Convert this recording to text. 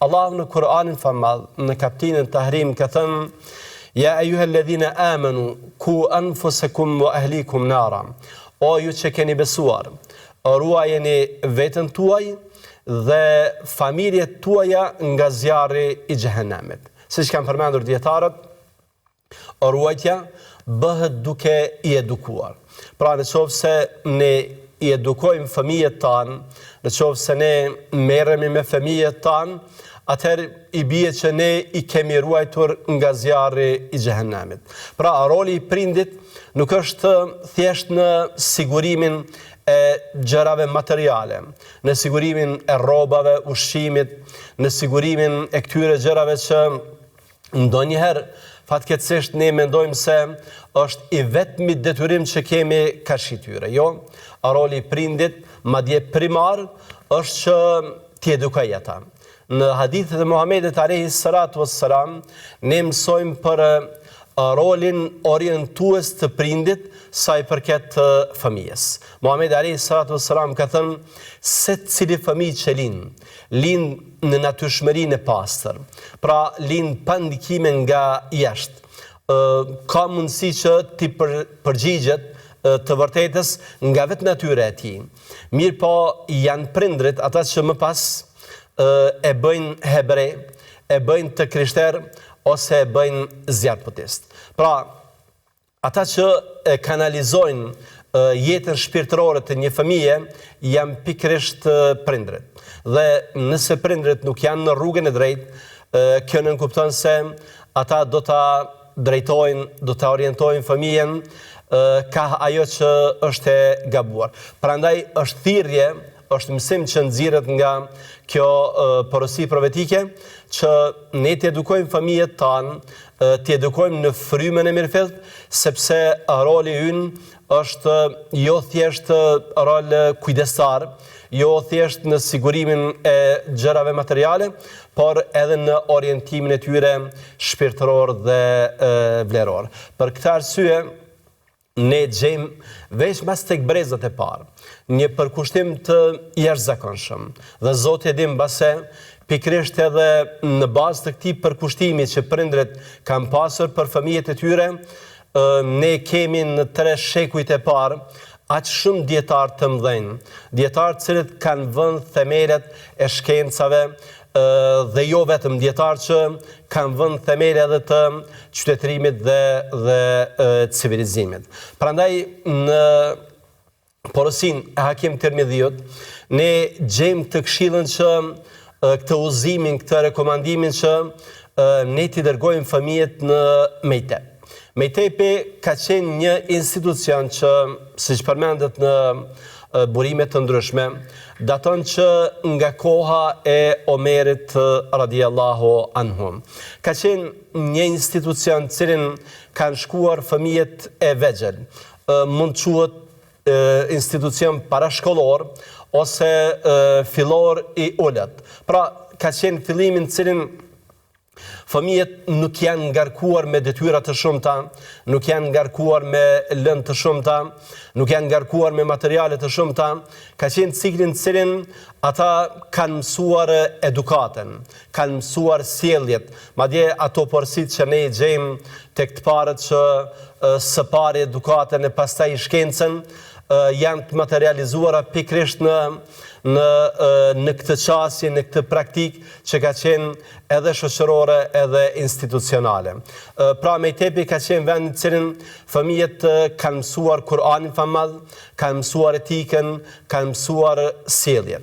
Allahu në Kur'anin famadh, në kapitullin Tahrim ka thënë: Ja ayyuhalladhina amanu ku anfusakum wa ahlikum nara. O ju që keni besuar, ruajeni veten tuaj dhe familjet tuaja nga zjarri i xhehenamit. Siç kanë përmendur dietarët, ruajtja bëhet duke i edukuar. Pra nëse ne i edukojmë fëmijët tanë, nëse ne merremi me fëmijët tanë, atëherë i bie që ne i kemi ruajtur nga zjarri i xhehenamit. Pra roli i prindit nuk është thjesht në sigurimin e gjërave materiale, në sigurimin e rrobave, ushqimit, në sigurimin e këtyre gjërave që ndonjëherë fatkeqësisht ne mendojmë se është i vetmi detyrim që kemi karshi tyre. Jo, roli i prindit, madje primar, është që t'i edukojë ata. Në hadithet e Muhamedit alayhi salatu wassalam ne mësojmë për rolin orientues të prindit sa i përket fëmijës. Muhamedi alayhi salatu wassalam ka thënë: secili fëmijë që lind në natyrshmërinë e pastër, pra lind pa ndikime nga jashtë, ka mundësi që ti përgjigjet të vërtetës nga vetë natyra e tij. Mirë po janë prindrit ata që më pas e bëjnë hebre, e bëjnë të krishter, ose e bëjnë zjarrputist. Pra, ata që e kanalizojnë jetën shpirtërore të një fëmije janë pikërisht prindrit. Dhe nëse prindrit nuk janë në rrugën e drejtë, kjo nënkupton se ata do ta drejtojnë, do ta orientojnë fëmijen ka ajo që është e gabuar. Prandaj është thirrje, është mësim që nxirret nga kjo porosi profetike, që ne të edukojmë fëmijët tanë, të edukojmë në frymën e mirëfillt, sepse roli ynë është jo thjesht rol kujdestar, jo thjesht në sigurimin e gjërave materiale, por edhe në orientimin e tyre shpirtëror dhe vleror. Për këtë arsye, ne gjejmë veç mas tek brezat e parë një përkushtim të jashtëzakonshëm. Dhe Zoti e di mbase pikërisht edhe në bazë të këtij përkushtimi që prindrit kanë pasur për fëmijët e tyre, ne kemi në 3 shekujt e parë aq shumë dietarë të mëdhenj, dietarë të cilët kanë vënë themelet e shkencave, dhe jo vetëm dietarë që kanë vënë themele edhe të qytetërimit dhe civilizimit. Prandaj në porosinë e Hakim Tirmidhiut ne gjejmë të këshillën që këtë udhëzimin, këtë rekomandimin që ne t'i dërgojmë fëmijët në Mejtep. Mejtepi ka qenë një institucion që, siç përmendet në burime të ndryshme, daton që nga koha e Omerit radiallahu anhu. Ka qenë një institucion cilin kanë shkuar fëmijët e vegjël. Mund quhet institucion parashkollor ose fillor i ulët. Pra, ka qenë fillimin cilin fëmijët nuk janë ngarkuar me detyra të shumta, nuk janë ngarkuar me lëndë të shumta, nuk janë ngarkuar me materiale të shumta. Ka qenë ciklin cilin ata kanë mësuar edukatën, kanë mësuar sjelljet, madje ato porositë që ne i gjejmë tek të parët që së pari edukatën e pastaj shkencën, janë të materializuara pikërisht në këtë qasje, në këtë praktik që ka qenë edhe shoqërore edhe institucionale. Pra Mejtepi ka qenë vend në cilin fëmijët kanë mësuar Kur'anin famadh, kanë mësuar etikën, kanë mësuar sjelljen.